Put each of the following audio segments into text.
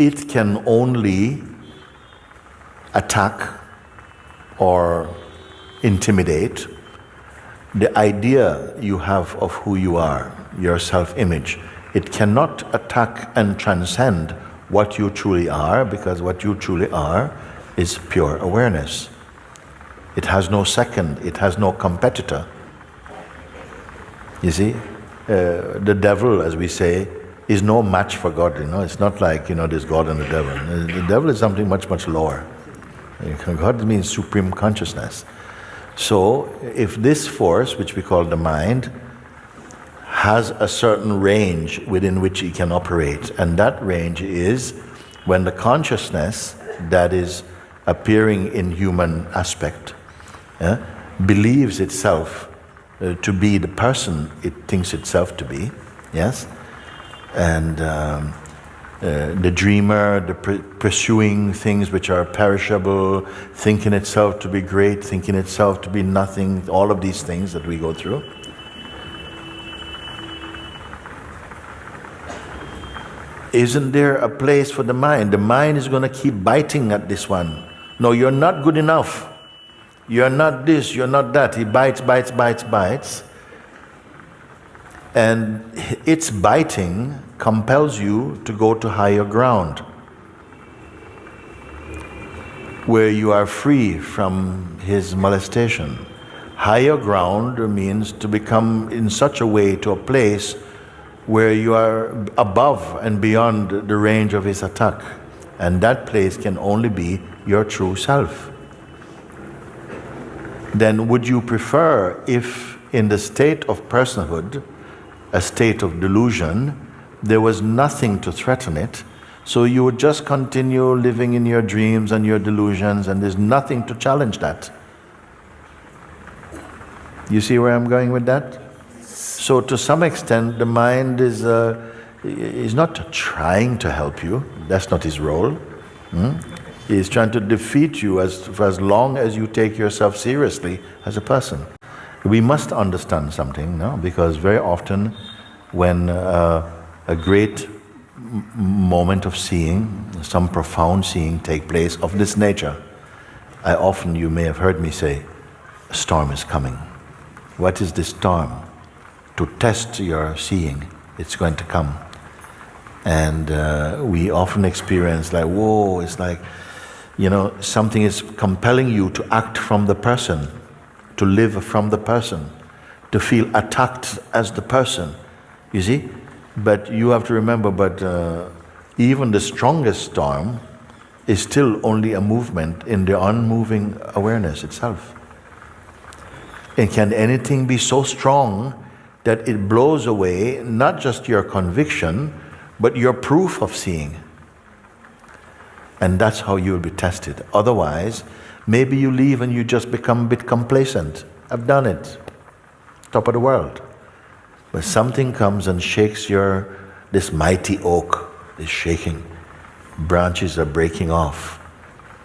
it can only attack or intimidate the idea you have of who you are, your self-image. It cannot attack and transcend what you truly are, because what you truly are is pure awareness. It has no second, it has no competitor. You see, the devil, as we say, is no match for God. It's not like there's God and the devil. The devil is something much, much lower. God means supreme consciousness. So if this force, which we call the mind, has a certain range within which it can operate, and that range is when the consciousness that is appearing in human aspect believes itself to be the person it thinks itself to be, yes? And the dreamer, the pursuing things which are perishable, thinking itself to be great, thinking itself to be nothing, all of these things that we go through. Isn't there a place for the mind? The mind is going to keep biting at this one. No, you're not good enough. You're not this, you're not that. He bites, bites, bites, bites. And its biting compels you to go to higher ground, where you are free from his molestation. Higher ground means to become in such a way to a place where you are above and beyond the range of his attack. And that place can only be your true self. Then would you prefer, if in the state of personhood, a state of delusion, there was nothing to threaten it, so you would just continue living in your dreams and your delusions, and there's nothing to challenge that? You see where I'm going with that? So to some extent, the mind is not trying to help you. That's not his role. He's trying to defeat you for as long as you take yourself seriously as a person. We must understand something, no? Because very often when a great moment of seeing, some profound seeing take place of this nature, you may have heard me say, a storm is coming. What is this storm? To test your seeing, it's going to come. And we often experience like, whoa, it's like, something is compelling you to act from the person, to live from the person, to feel attacked as the person, you see? But you have to remember, even the strongest storm is still only a movement in the unmoving awareness itself. And can anything be so strong that it blows away not just your conviction, but your proof of seeing? And that's how you'll be tested. Otherwise, maybe you leave and you just become a bit complacent. I've done it. Top of the world. But something comes and shakes this mighty oak is shaking. Branches are breaking off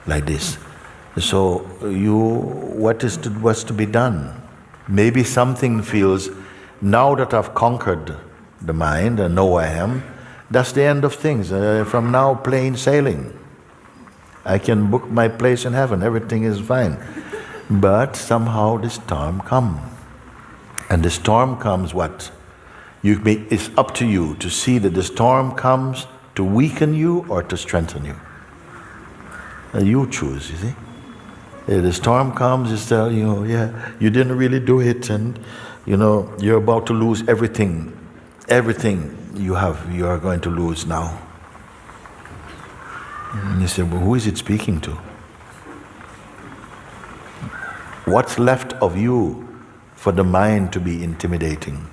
like this. So what's to be done? Maybe something feels, now that I've conquered the mind and know I am, that's the end of things. From now, plain sailing. I can book my place in heaven, everything is fine. But somehow the storm comes. And the storm comes what? It's up to you to see that the storm comes to weaken you or to strengthen you. You choose, you see. The storm comes, it's you didn't really do it, and you're about to lose everything. Everything you have, you are going to lose now. And you say, well, who is it speaking to? What's left of you for the mind to be intimidating?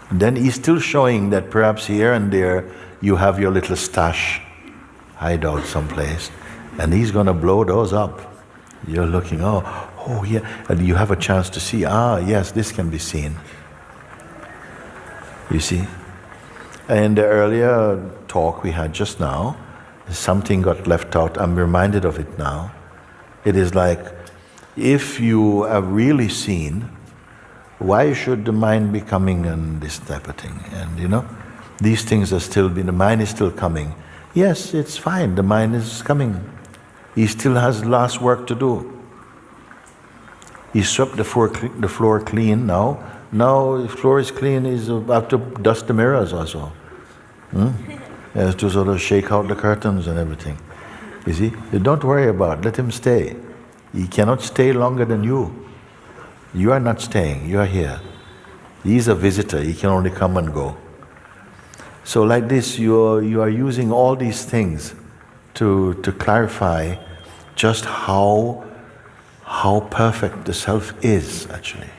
And then he's still showing that perhaps here and there you have your little stash, hideout someplace, and he's going to blow those up. You're looking, oh yeah, and you have a chance to see, yes, this can be seen. You see? In the earlier talk we had just now, something got left out. I'm reminded of it now. It is like, if you have really seen, why should the mind be coming and this type of thing? And these things are still, the mind is still coming. Yes, it's fine, the mind is coming. He still has last work to do. He swept the floor clean now. Now the floor is clean, he's about to dust the mirrors also. He has to sort of shake out the curtains and everything. You see? Don't worry about it, let him stay. He cannot stay longer than you. You are not staying, you are here. He's a visitor, he can only come and go. So like this, you are using all these things to clarify just how perfect the self is, actually.